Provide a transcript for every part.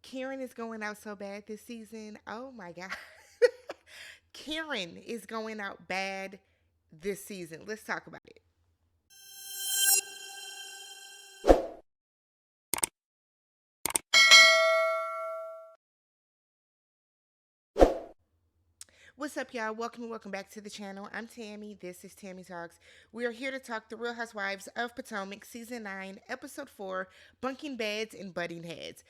Karen is going out so bad this season. Oh my God. Karen is going out bad this season. Let's talk about it. What's up, y'all? Welcome and welcome back to the channel. I'm Tammy. This is Tammy Talks. We are here to talk the Real Housewives of Potomac, Season 9, Episode 4, Bunking Beds and Butting Heads.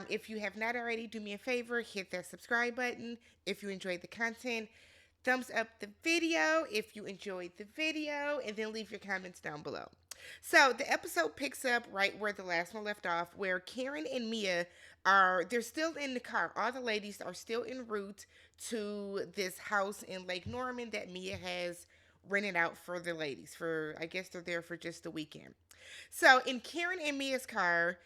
If you have not already, do me a favor, hit that subscribe button. If you enjoyed the content, thumbs up the video if you enjoyed the video, and then leave your comments down below. So the episode picks up right where the last one left off, where Karen and Mia they're still in the car. All the ladies are still en route to this house in Lake Norman that Mia has rented out for the ladies. For I guess they're there for just the weekend. So in Karen and Mia's car,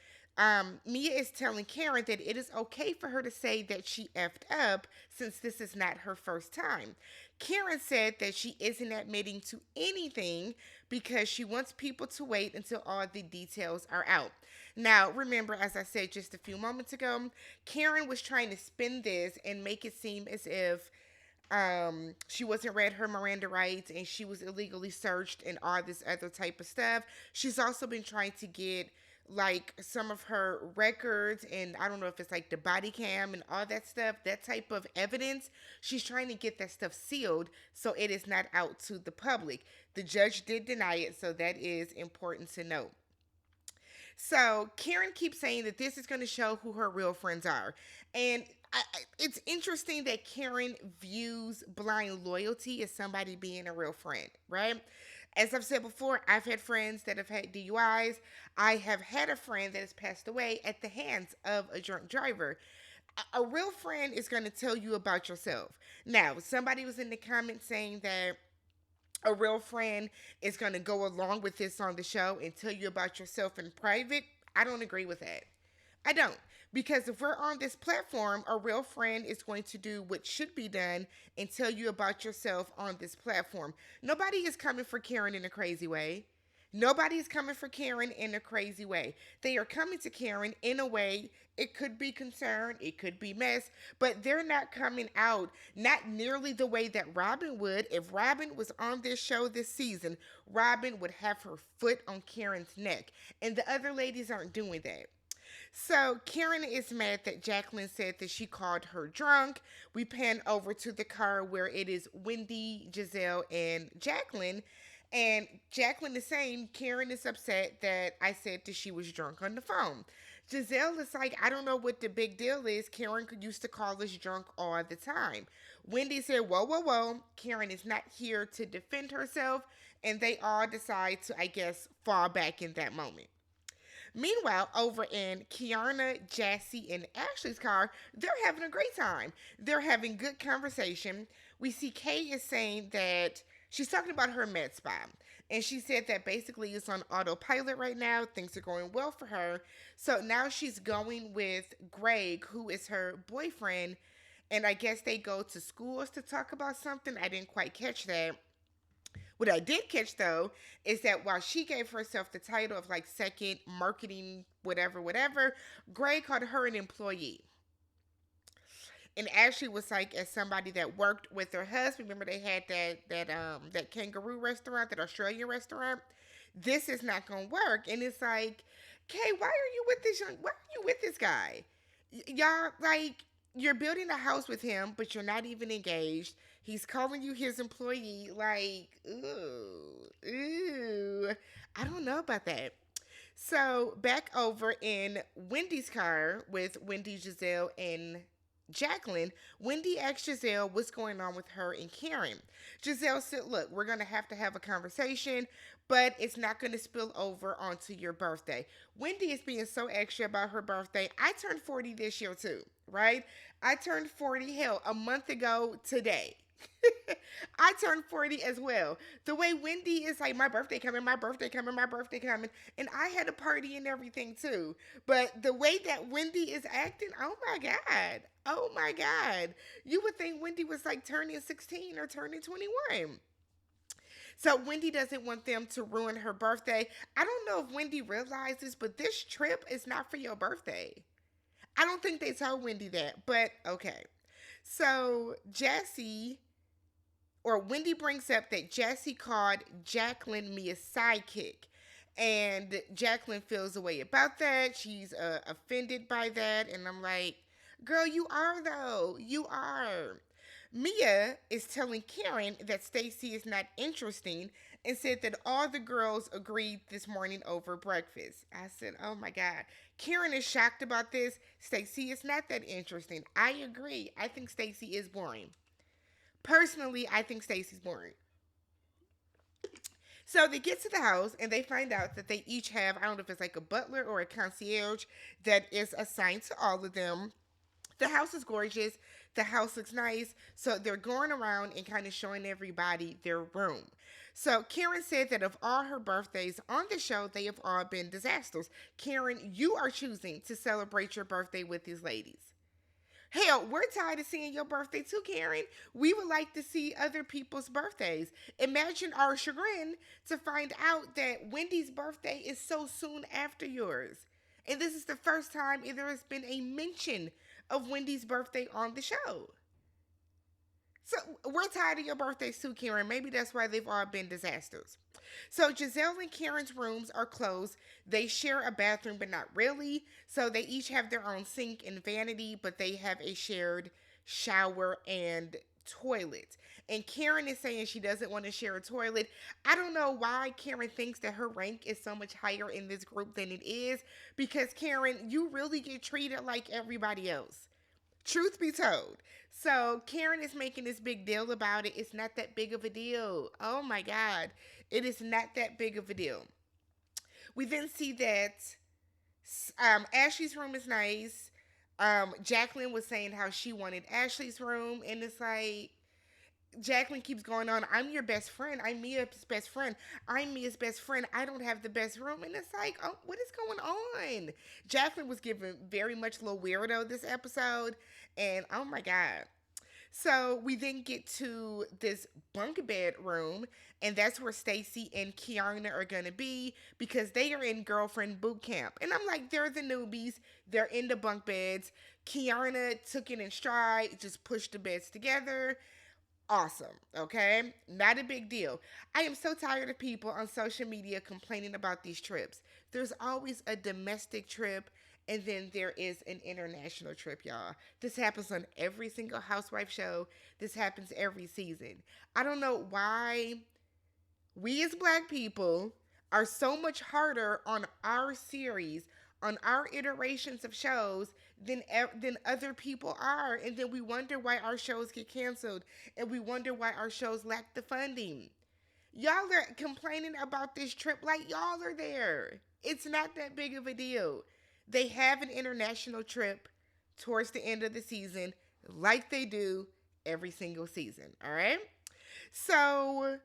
Mia is telling Karen that it is okay for her to say that she effed up since this is not her first time. Karen said that she isn't admitting to anything because she wants people to wait until all the details are out. Now, remember, as I said just a few moments ago, Karen was trying to spin this and make it seem as if she wasn't read her Miranda rights and she was illegally searched and all this other type of stuff. She's also been trying to get like some of her records, and I don't know if it's like the body cam and all that stuff, that type of evidence. She's trying to get that stuff sealed so it is not out to the public. The judge did deny it, so that is important to note. So Karen keeps saying that this is going to show who her real friends are. And it's interesting that Karen views blind loyalty as somebody being a real friend, right? As I've said before, I've had friends that have had DUIs. I have had a friend that has passed away at the hands of a drunk driver. A real friend is going to tell you about yourself. Now, somebody was in the comments saying that a real friend is going to go along with this on the show and tell you about yourself in private. I don't agree with that. I don't. Because if we're on this platform, a real friend is going to do what should be done and tell you about yourself on this platform. Nobody is coming for Karen in a crazy way. Nobody is coming for Karen in a crazy way. They are coming to Karen in a way, it could be concern, it could be mess, but they're not coming out not nearly the way that Robin would. If Robin was on this show this season, Robin would have her foot on Karen's neck. And the other ladies aren't doing that. So Karen is mad that Jacqueline said that she called her drunk. We pan over to the car where it is Wendy, Giselle, and Jacqueline. And Jacqueline is saying Karen is upset that I said that she was drunk on the phone. Giselle is like, I don't know what the big deal is. Karen used to call us drunk all the time. Wendy said, whoa, whoa, whoa. Karen is not here to defend herself. And they all decide to, I guess, fall back in that moment. Meanwhile, over in Keiarna, Jassy, and Ashley's car, they're having a great time. They're having good conversation. We see Kay is saying that she's talking about her med spa. And she said that basically it's on autopilot right now. Things are going well for her. So now she's going with Greg, who is her boyfriend. And I guess they go to schools to talk about something. I didn't quite catch that. What I did catch though is that while she gave herself the title of like second marketing, whatever, whatever, Gray called her an employee. And Ashley was like, as somebody that worked with her husband, remember they had that kangaroo restaurant, that Australian restaurant. This is not gonna work. And it's like, Kay, why are you with this why are you with this guy? Y'all like you're building a house with him, but you're not even engaged. He's calling you his employee. Like, ooh. I don't know about that. So back over in Wendy's car with Wendy, Giselle, and Jacqueline, Wendy asked Giselle what's going on with her and Karen. Giselle said, look, we're going to have a conversation, but it's not going to spill over onto your birthday. Wendy is being so extra about her birthday. I turned 40 this year too, right? I turned 40, hell, a month ago today. I turned 40 as well. The way Wendy is like, my birthday coming, my birthday coming, my birthday coming. And I had a party and everything too. But the way that Wendy is acting, oh my God. Oh my God. You would think Wendy was like turning 16 or turning 21. So Wendy doesn't want them to ruin her birthday. I don't know if Wendy realizes, but this trip is not for your birthday. I don't think they told Wendy that, but okay. So Jesse or Wendy brings up that Jesse called Jacqueline Mia's sidekick. And Jacqueline feels a way about that. She's offended by that. And I'm like, girl, you are, though. You are. Mia is telling Karen that Stacey is not interesting and said that all the girls agreed this morning over breakfast. I said, oh my God. Karen is shocked about this. Stacey is not that interesting. I agree. I think Stacey is boring. Personally, I think Stacey's boring. So they get to the house and they find out that they each have, I don't know if it's like a butler or a concierge that is assigned to all of them. The house is gorgeous. The house looks nice. So they're going around and kind of showing everybody their room. So Karen said that of all her birthdays on the show, they have all been disasters. Karen, you are choosing to celebrate your birthday with these ladies. Hell, we're tired of seeing your birthday too, Karen. We would like to see other people's birthdays. Imagine our chagrin to find out that Wendy's birthday is so soon after yours. And this is the first time there has been a mention of Wendy's birthday on the show. So we're tired of your birthdays too, Karen. Maybe that's why they've all been disasters. So Giselle and Karen's rooms are closed. They share a bathroom, but not really. So they each have their own sink and vanity, but they have a shared shower and toilet. And Karen is saying she doesn't want to share a toilet. I don't know why Karen thinks that her rank is so much higher in this group than it is. Because Karen, you really get treated like everybody else. Truth be told. So Karen is making this big deal about it. It's not that big of a deal. Oh my God. It is not that big of a deal. We then see that Ashley's room is nice. Jacqueline was saying how she wanted Ashley's room. And it's like, Jacqueline keeps going on, I'm your best friend. I'm Mia's best friend. I'm Mia's best friend. I don't have the best room. And it's like, oh, what is going on? Jacqueline was given very much a little weirdo this episode. And oh my God. So we then get to this bunk bed room, and that's where Stacey and Keiarna are gonna be because they are in girlfriend boot camp. And I'm like, they're the newbies, they're in the bunk beds. Keiarna took it in stride, just pushed the beds together. Awesome, okay? Not a big deal. I am so tired of people on social media complaining about these trips. There's always a domestic trip and then there is an international trip, y'all. This happens on every single housewife show. This happens every season. I don't know why we as black people are so much harder on our series, on our iterations of shows than other people are, and then we wonder why our shows get canceled, and we wonder why our shows lack the funding. Y'all are complaining about this trip like y'all are there. It's not that big of a deal. They have an international trip towards the end of the season, like they do every single season. All right. So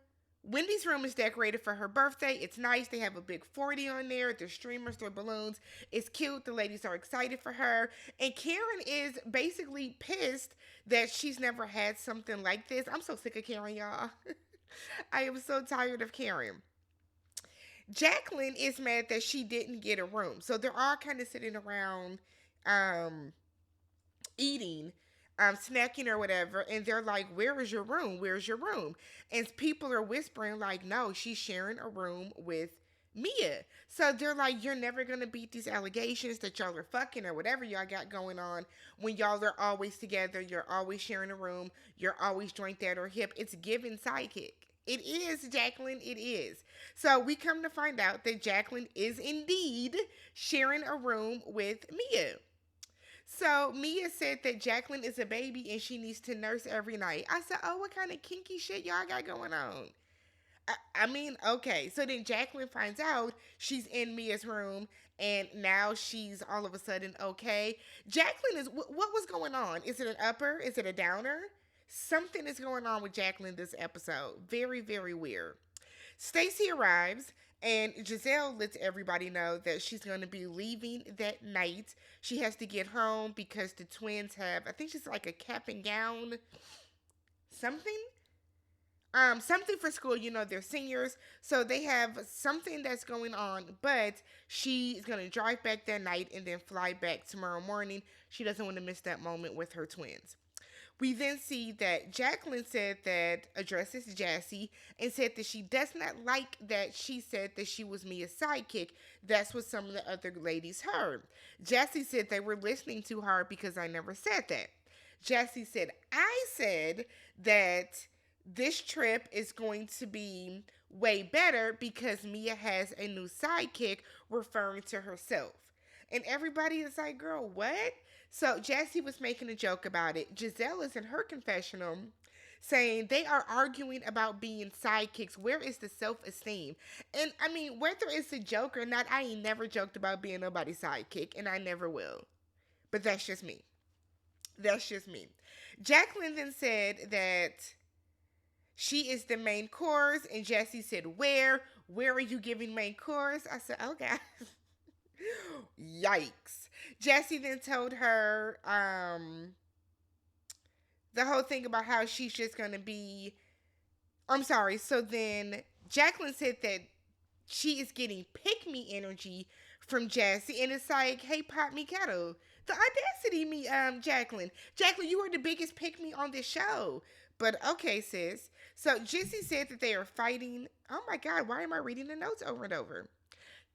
Wendy's room is decorated for her birthday. It's nice. They have a big 40 on there. There's streamers, there's balloons. It's cute. The ladies are excited for her. And Karen is basically pissed that she's never had something like this. I'm so sick of Karen, y'all. I am so tired of Karen. Jacqueline is mad that she didn't get a room. So they're all kind of sitting around eating, snacking or whatever, and they're like, where is your room? Where's your room? And people are whispering like, no, she's sharing a room with Mia. So they're like, you're never going to beat these allegations that y'all are fucking or whatever y'all got going on when y'all are always together. You're always sharing a room. You're always joint that or hip. It's giving sidekick. It is, Jacqueline. It is. So we come to find out that Jacqueline is indeed sharing a room with Mia. So Mia said that Jacqueline is a baby and she needs to nurse every night. I said, oh, what kind of kinky shit y'all got going on? I mean, okay. So then Jacqueline finds out she's in Mia's room and now she's all of a sudden okay. Jacqueline is, what was going on? Is it an upper? Is it a downer? Something is going on with Jacqueline this episode. Very, very weird. Stacey arrives and Giselle lets everybody know that she's going to be leaving that night. She has to get home because the twins have, I think she's like a cap and gown something. something for school. They're seniors, so they have something that's going on. But she's gonna drive back that night and then fly back tomorrow morning. She doesn't want to miss that moment with her twins. We then see that Jacqueline said that addresses Jassy and said that she does not like that she said that she was Mia's sidekick. That's what some of the other ladies heard. Jassy said they were listening to her because I never said that. Jassy said, I said that this trip is going to be way better because Mia has a new sidekick, referring to herself. And everybody is like, girl, what? So Jassy was making a joke about it. Giselle is in her confessional saying they are arguing about being sidekicks. Where is the self-esteem? And I mean, whether it's a joke or not, I ain't never joked about being nobody's sidekick, and I never will. But that's just me. That's just me. Jacqueline then said that she is the main course, and Jassy said, Where? Where are you giving main course? I said, oh, God. Yikes. Jassy then told her the whole thing about how she's just going to be. I'm sorry. So then Jacqueline said that she is getting pick me energy from Jassy, and it's like, hey, pop me kettle. The audacity, me, Jacqueline. Jacqueline, you are the biggest pick me on this show. But okay, sis. So Jissy said that they are fighting. Oh my God, why am I reading the notes over and over?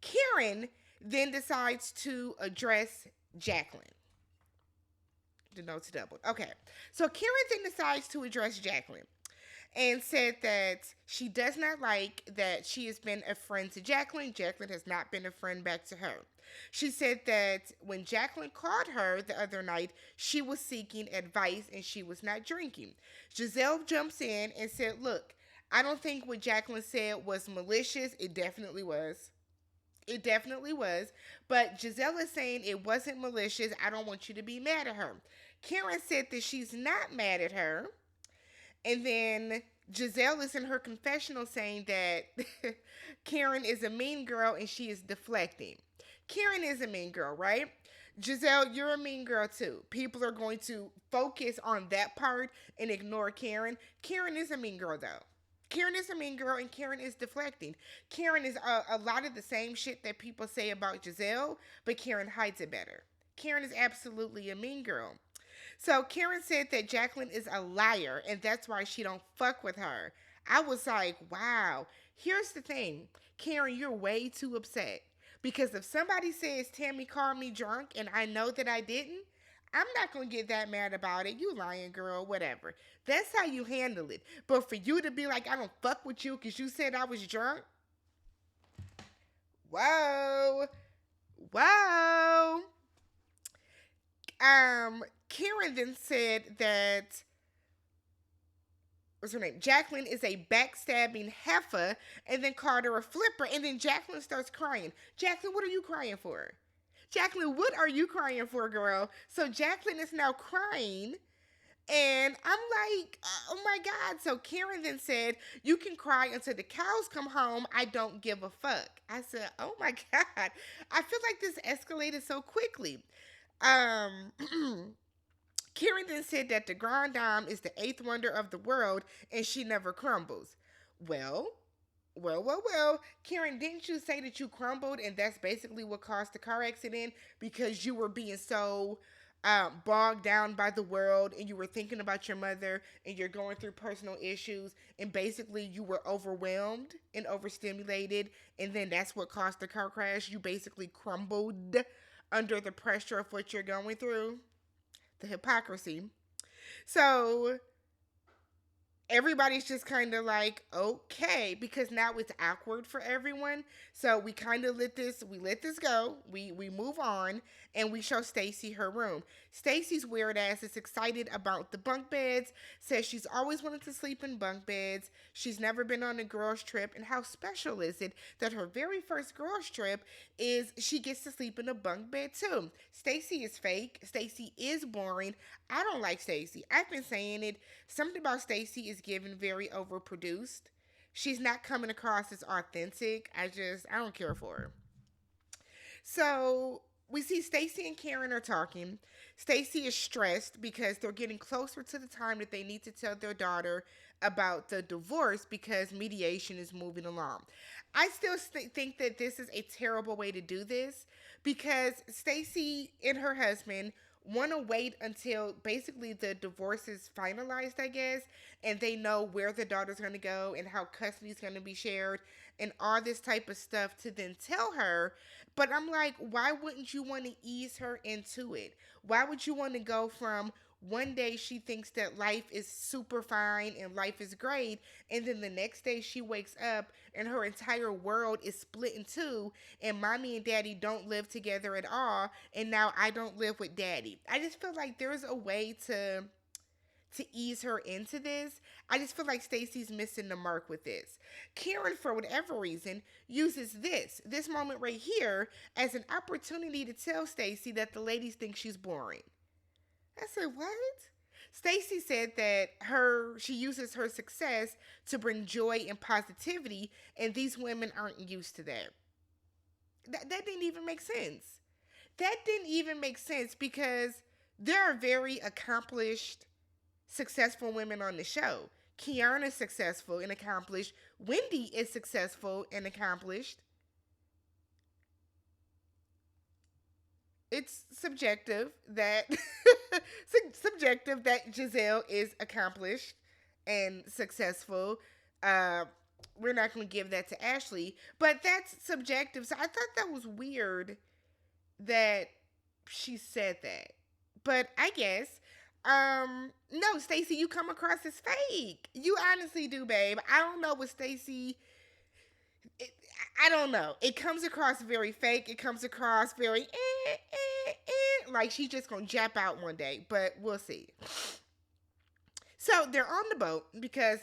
Karen then decides to address Jacqueline. The notes doubled. Okay. So Karen then decides to address Jacqueline and said that she does not like that she has been a friend to Jacqueline. Jacqueline has not been a friend back to her. She said that when Jacqueline called her the other night, she was seeking advice and she was not drinking. Giselle jumps in and said, look, I don't think what Jacqueline said was malicious. It definitely was. It definitely was. But Giselle is saying it wasn't malicious. I don't want you to be mad at her. Karen said that she's not mad at her. And then Giselle is in her confessional saying that Karen is a mean girl and she is deflecting. Karen is a mean girl, right? Giselle, you're a mean girl too. People are going to focus on that part and ignore Karen. Karen is a mean girl though. Karen is a mean girl and Karen is deflecting. Karen is a lot of the same shit that people say about Giselle, but Karen hides it better. Karen is absolutely a mean girl. So Karen said that Jacqueline is a liar and that's why she don't fuck with her. I was like, wow. Here's the thing. Karen, you're way too upset. Because if somebody says Tammy called me drunk and I know that I didn't, I'm not going to get that mad about it. You lying girl, whatever. That's how you handle it. But for you to be like, I don't fuck with you because you said I was drunk. Whoa. Whoa. Karen then said that, what's her name? Jacqueline is a backstabbing heifer and then called her a flipper. And then Jacqueline starts crying. Jacqueline, what are you crying for? Jacqueline, what are you crying for, girl? So Jacqueline is now crying. And I'm like, oh my God. So Karen then said, you can cry until the cows come home. I don't give a fuck. I said, oh my God. I feel like this escalated so quickly. Karen then said that the Grand Dame is the eighth wonder of the world and she never crumbles. Well, Karen, didn't you say that you crumbled and that's basically what caused the car accident because you were being so bogged down by the world and you were thinking about your mother and you're going through personal issues and basically you were overwhelmed and overstimulated and then that's what caused the car crash? You basically crumbled under the pressure of what you're going through? The hypocrisy. So everybody's just kind of like, okay, because now it's awkward for everyone. So we kind of let this go. We move on and we show Stacey her room. Stacey's weird ass is excited about the bunk beds, says she's always wanted to sleep in bunk beds. She's never been on a girls trip. And how special is it that her very first girls trip is she gets to sleep in a bunk bed too. Stacey is fake. Stacey is boring. I don't like Stacey. I've been saying it. Something about Stacey is given very overproduced. She's not coming across as authentic. I don't care for her. So we see Stacey and Karen are talking. Stacey is stressed because they're getting closer to the time that they need to tell their daughter about the divorce because mediation is moving along. I still think that this is a terrible way to do this because Stacey and her husband want to wait until basically the divorce is finalized, I guess, and they know where the daughter's going to go and how custody is going to be shared and all this type of stuff to then tell her. But I'm like, why wouldn't you want to ease her into it? Why would you want to go from one day she thinks that life is super fine and life is great, and then the next day she wakes up and her entire world is split in two, and mommy and daddy don't live together at all, and now I don't live with daddy. I just feel like there's a way to ease her into this. I just feel like Stacey's missing the mark with this. Karen, for whatever reason, uses this moment right here as an opportunity to tell Stacey that the ladies think she's boring. I said, what? Stacey said that she uses her success to bring joy and positivity, and these women aren't used to that. That didn't even make sense. That didn't even make sense because there are very accomplished, successful women on the show. Keiarna's successful and accomplished. Wendy is successful and accomplished. It's subjective that Giselle is accomplished and successful. Uh, we're not going to give that to Ashley, but that's subjective. So I thought that was weird that she said that. But I guess, no, Stacey, you come across as fake. You honestly do, babe. I don't know what Stacey. I don't know. It comes across very fake. It comes across very like she's just gonna jap out one day. But we'll see. So they're on the boat because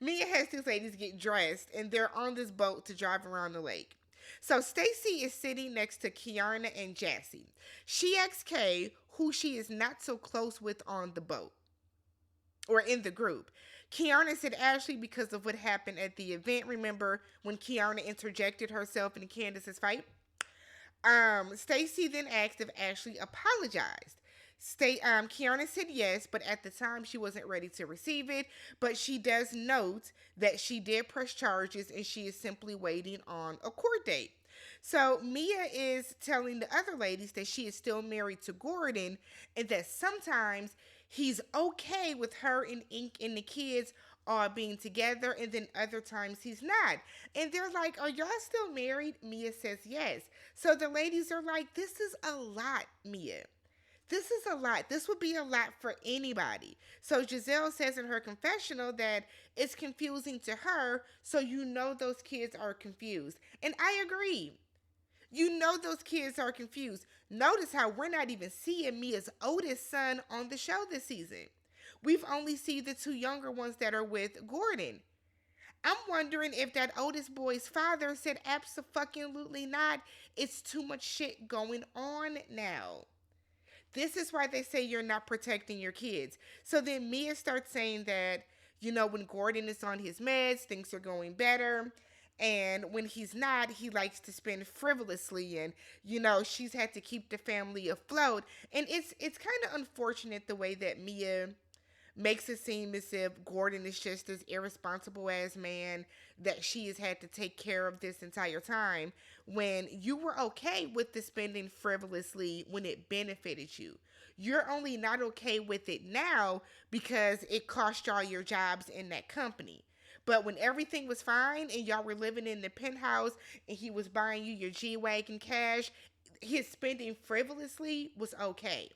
Mia has these ladies get dressed and they're on this boat to drive around the lake. So Stacey is sitting next to Keiarna and Jassy. She asks Kay who she is not so close with on the boat or in the group. Keiarna said Ashley because of what happened at the event. Remember when Keiarna interjected herself in Candace's fight? Stacey then asked if Ashley apologized. Keiarna said yes, but at the time she wasn't ready to receive it. But she does note that she did press charges and she is simply waiting on a court date. So Mia is telling the other ladies that she is still married to Gordon and that sometimes he's okay with her and Ink and the kids all being together, and then other times he's not. And they're like, are y'all still married? Mia says yes. So the ladies are like, this is a lot, Mia. This is a lot. This would be a lot for anybody. So Giselle says in her confessional that it's confusing to her, so you know those kids are confused. And I agree. You know those kids are confused. Notice how we're not even seeing Mia's oldest son on the show this season. We've only seen the two younger ones that are with Gordon. I'm wondering if that oldest boy's father said abso-fucking-lutely not. It's too much shit going on now. This is why they say you're not protecting your kids. So then Mia starts saying that, when Gordon is on his meds, things are going better. And when he's not, he likes to spend frivolously. And, she's had to keep the family afloat. And it's kind of unfortunate the way that Mia makes it seem as if Gordon is just this irresponsible ass man that she has had to take care of this entire time, when you were okay with the spending frivolously when it benefited you. You're only not okay with it now because it cost y'all your jobs in that company. But when everything was fine and y'all were living in the penthouse and he was buying you your G-Wagon cash, his spending frivolously was okay.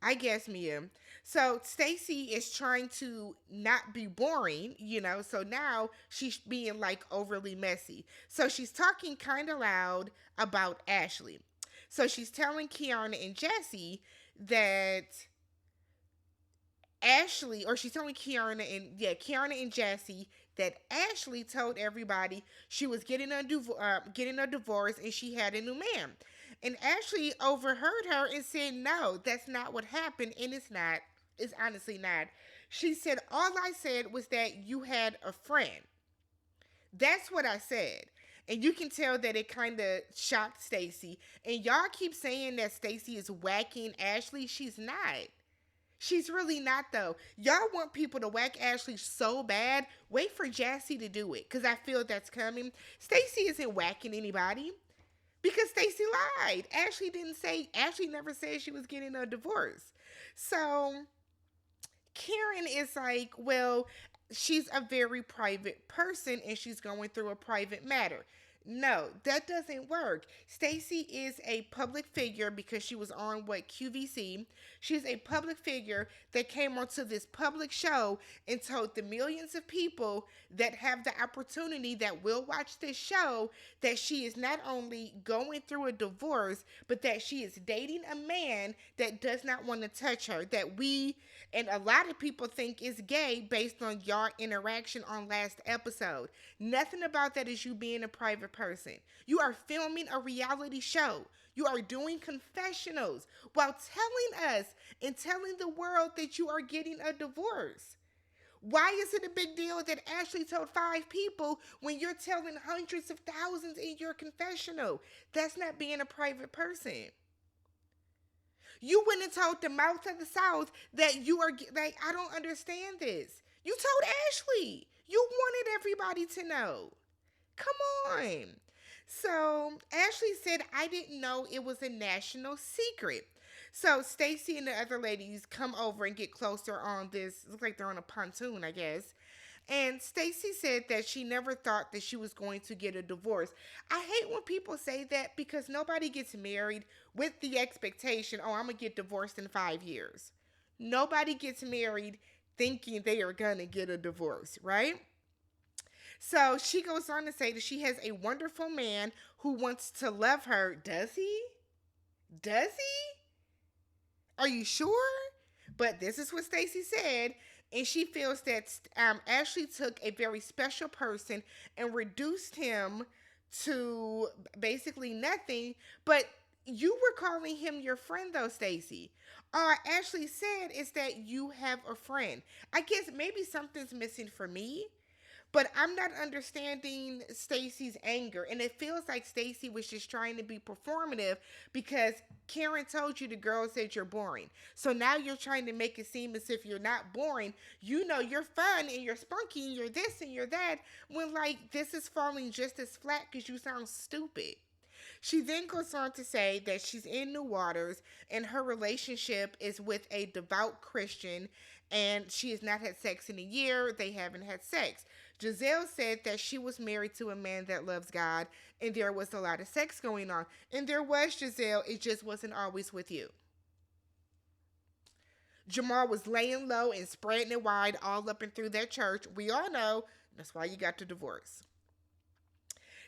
I guess, Mia. So Stacey is trying to not be boring, so now she's being like overly messy. So she's talking kind of loud about Ashley. So she's telling Keiarna and Jassy that she's telling Keiarna and Jassy that Ashley told everybody she was getting a divorce and she had a new man. And Ashley overheard her and said, no, that's not what happened. And it's not. It's honestly not. She said, all I said was that you had a friend. That's what I said. And you can tell that it kind of shocked Stacey. And y'all keep saying that Stacey is whacking Ashley. She's not. She's really not, though. Y'all want people to whack Ashley so bad. Wait for Jassy to do it, because I feel that's coming. Stacey isn't whacking anybody because Stacey lied. Ashley never said she was getting a divorce. So Karen is like, well, she's a very private person and she's going through a private matter. No, that doesn't work. Stacey is a public figure because she was on QVC. She's a public figure that came onto this public show and told the millions of people that have the opportunity that will watch this show that she is not only going through a divorce, but that she is dating a man that does not want to touch her, that we and a lot of people think is gay based on your interaction on last episode. Nothing about that is you being a private person. You are filming a reality show. You are doing confessionals while telling us and telling the world that you are getting a divorce. Why is it a big deal that Ashley told 5 people when you're telling hundreds of thousands in your confessional? That's not being a private person. You went and told the mouth of the South that you are, like, I don't understand this. You told Ashley. You wanted everybody to know. Come on. So Ashley said, I didn't know it was a national secret. So Stacey and the other ladies come over and get closer on this. It looks like they're on a pontoon, I guess. And Stacey said that she never thought that she was going to get a divorce. I hate when people say that because nobody gets married with the expectation, oh, I'm going to get divorced in 5 years. Nobody gets married thinking they are going to get a divorce, right? So she goes on to say that she has a wonderful man who wants to love her. Does he? Does he? Are you sure? But this is what Stacey said. And she feels that Ashley took a very special person and reduced him to basically nothing. But you were calling him your friend, though, Stacey. All Ashley said is that you have a friend. I guess maybe something's missing for me. But I'm not understanding Stacey's anger. And it feels like Stacey was just trying to be performative because Karen told you the girl said you're boring. So now you're trying to make it seem as if you're not boring. You know you're fun and you're spunky and you're this and you're that. When, like, this is falling just as flat because you sound stupid. She then goes on to say that she's in new waters and her relationship is with a devout Christian and she has not had sex in a year. They haven't had sex. Giselle said that she was married to a man that loves God and there was a lot of sex going on. And there was, Giselle, it just wasn't always with you. Jamal was laying low and spreading it wide all up and through that church. We all know that's why you got the divorce.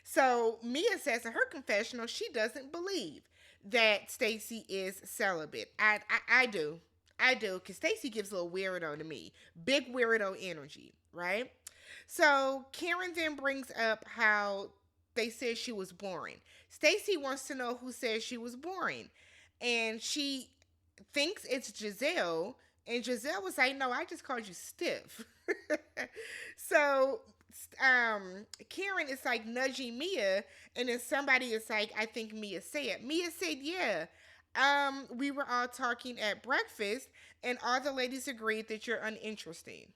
So Mia says in her confessional she doesn't believe that Stacey is celibate. I do. I do, because Stacey gives a little weirdo to me. Big weirdo energy, right? So Karen then brings up how they said she was boring. Stacey wants to know who says she was boring. And she thinks it's Giselle. And Giselle was like, no, I just called you stiff. So Karen is like nudging Mia. And then somebody is like, I think Mia said. Mia said, yeah. We were all talking at breakfast. And all the ladies agreed that you're uninteresting.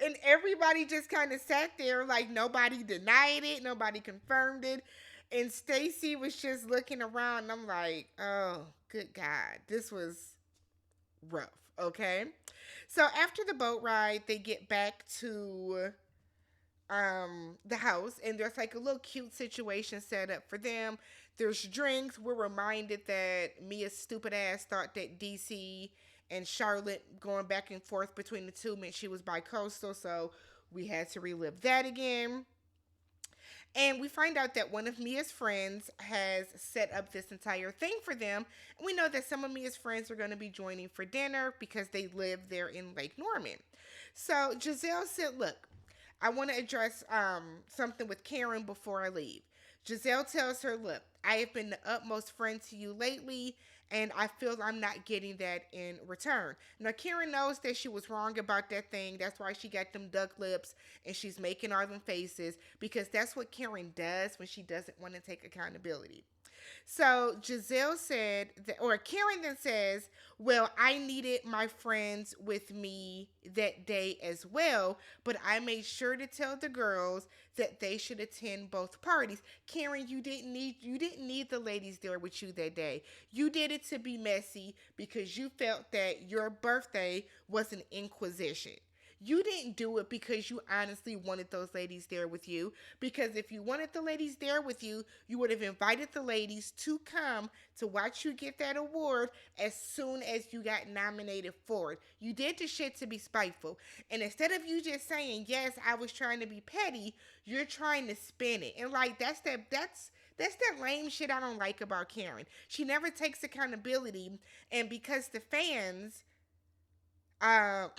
And everybody just kind of sat there like nobody denied it, nobody confirmed it. And Stacey was just looking around and I'm like, oh, good God, this was rough, okay? So after the boat ride, they get back to the house and there's like a little cute situation set up for them. There's drinks. We're reminded that Mia's stupid ass thought that DC and Charlotte going back and forth between the two meant she was bi-coastal, so we had to relive that again. And we find out that one of Mia's friends has set up this entire thing for them. And we know that some of Mia's friends are going to be joining for dinner because they live there in Lake Norman. So Giselle said, look, I want to address something with Karen before I leave. Giselle tells her, look, I have been the utmost friend to you lately, and I feel I'm not getting that in return. Now, Karen knows that she was wrong about that thing. That's why she got them duck lips and she's making all them faces, because that's what Karen does when she doesn't want to take accountability. So Giselle said, that, or Karen then says, well, I needed my friends with me that day as well, but I made sure to tell the girls that they should attend both parties. Karen, you didn't need the ladies there with you that day. You did it to be messy because you felt that your birthday was an inquisition. You didn't do it because you honestly wanted those ladies there with you. Because if you wanted the ladies there with you, you would have invited the ladies to come to watch you get that award as soon as you got nominated for it. You did the shit to be spiteful. And instead of you just saying, yes, I was trying to be petty, you're trying to spin it. And like that's that lame shit I don't like about Karen. She never takes accountability, and because the fans uh,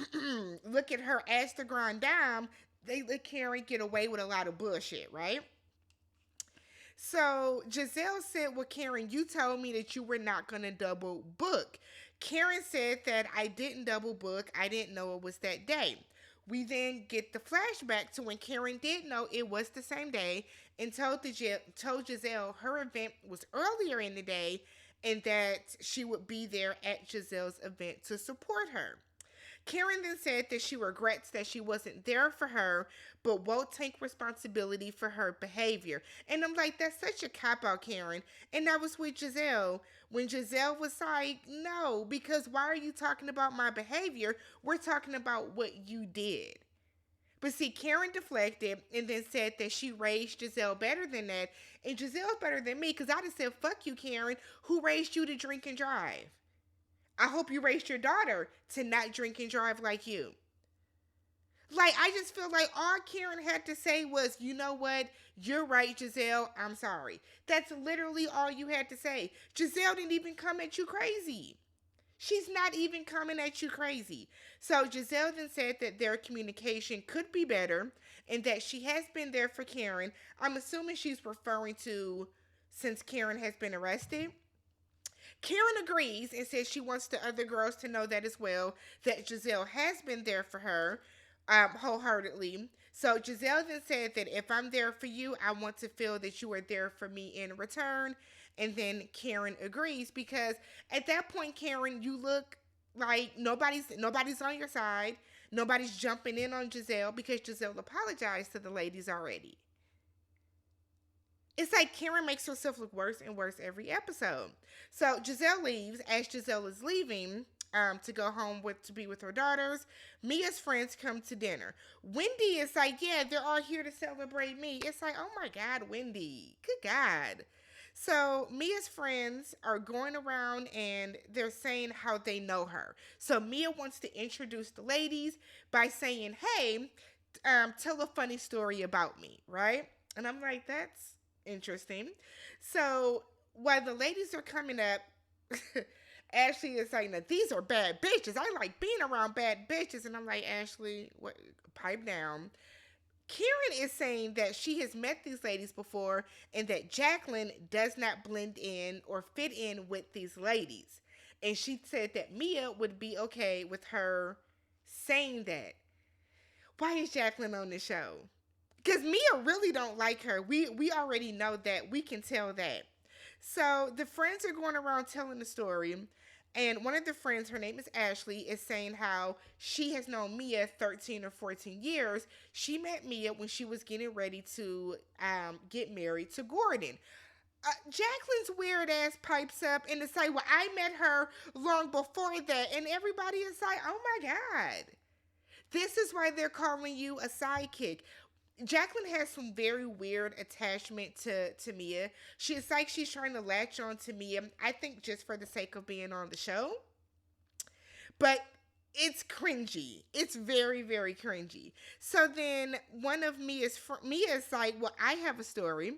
look at her ass to grind down, they let Karen get away with a lot of bullshit, right? So Giselle said, well, Karen, you told me that you were not going to double book. Karen said that I didn't double book. I didn't know it was that day. We then get the flashback to when Karen did know it was the same day and told Giselle her event was earlier in the day and that she would be there at Giselle's event to support her. Karen then said that she regrets that she wasn't there for her, but won't take responsibility for her behavior. And I'm like, that's such a cop out, Karen. And that was with Giselle. When Giselle was like, no, because why are you talking about my behavior? We're talking about what you did. But see, Karen deflected and then said that she raised Giselle better than that. And Giselle's better than me because I just said, fuck you, Karen. Who raised you to drink and drive? I hope you raised your daughter to not drink and drive like you. Like, I just feel like all Karen had to say was, you know what? You're right, Giselle. I'm sorry. That's literally all you had to say. Giselle didn't even come at you crazy. She's not even coming at you crazy. So Giselle then said that their communication could be better and that she has been there for Karen. I'm assuming she's referring to since Karen has been arrested. Karen agrees and says she wants the other girls to know that as well, that Giselle has been there for her wholeheartedly. So Giselle then said that if I'm there for you, I want to feel that you are there for me in return. And then Karen agrees because at that point, Karen, you look like nobody's on your side. Nobody's jumping in on Giselle because Giselle apologized to the ladies already. It's like Karen makes herself look worse and worse every episode. So Giselle leaves. As Giselle is leaving to go home to be with her daughters, Mia's friends come to dinner. Wendy is like, yeah, they're all here to celebrate me. It's like, oh my God, Wendy. Good God. So Mia's friends are going around and they're saying how they know her. So Mia wants to introduce the ladies by saying, hey, tell a funny story about me, right? And I'm like, that's interesting. So while the ladies are coming up, Ashley is saying that these are bad bitches. I like being around bad bitches. And I'm like, Ashley, what? Pipe down. Karen is saying that she has met these ladies before and that Jacqueline does not blend in or fit in with these ladies. And she said that Mia would be okay with her saying that. Why is Jacqueline on the show? Because Mia really don't like her. We already know that. We can tell that. So the friends are going around telling the story. And one of the friends, her name is Ashley, is saying how she has known Mia 13 or 14 years. She met Mia when she was getting ready to get married to Gordon. Jacqueline's weird ass pipes up and it's like, well, I met her long before that. And everybody is like, oh my God. This is why they're calling you a sidekick. Jacqueline has some very weird attachment to Mia. She's like she's trying to latch on to Mia, I think just for the sake of being on the show. But it's cringy. It's very, very cringy. So then one of Mia's like, well, I have a story.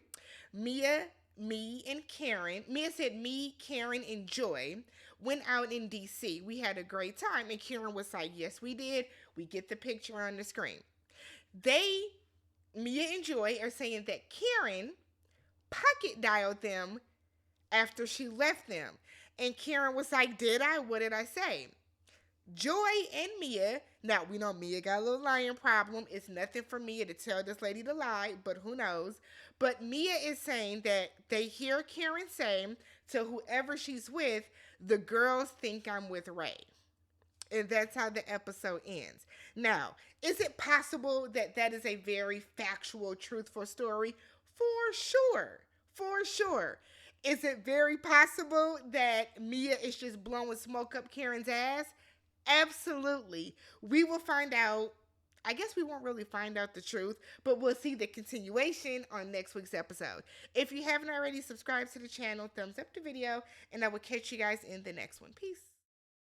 Me, and Karen. Mia said me, Karen, and Joy went out in DC. We had a great time. And Karen was like, yes, we did. We get the picture on the screen. Mia and Joy are saying that Karen pocket dialed them after she left them. And Karen was like, did I? What did I say? Joy and Mia, now we know Mia got a little lying problem. It's nothing for Mia to tell this lady to lie, but who knows? But Mia is saying that they hear Karen say to whoever she's with, the girls think I'm with Ray. And that's how the episode ends. Now, is it possible that that is a very factual, truthful story? For sure. For sure. Is it very possible that Mia is just blowing smoke up Karen's ass? Absolutely. We will find out. I guess we won't really find out the truth, but we'll see the continuation on next week's episode. If you haven't already subscribed to the channel, thumbs up the video, and I will catch you guys in the next one. Peace.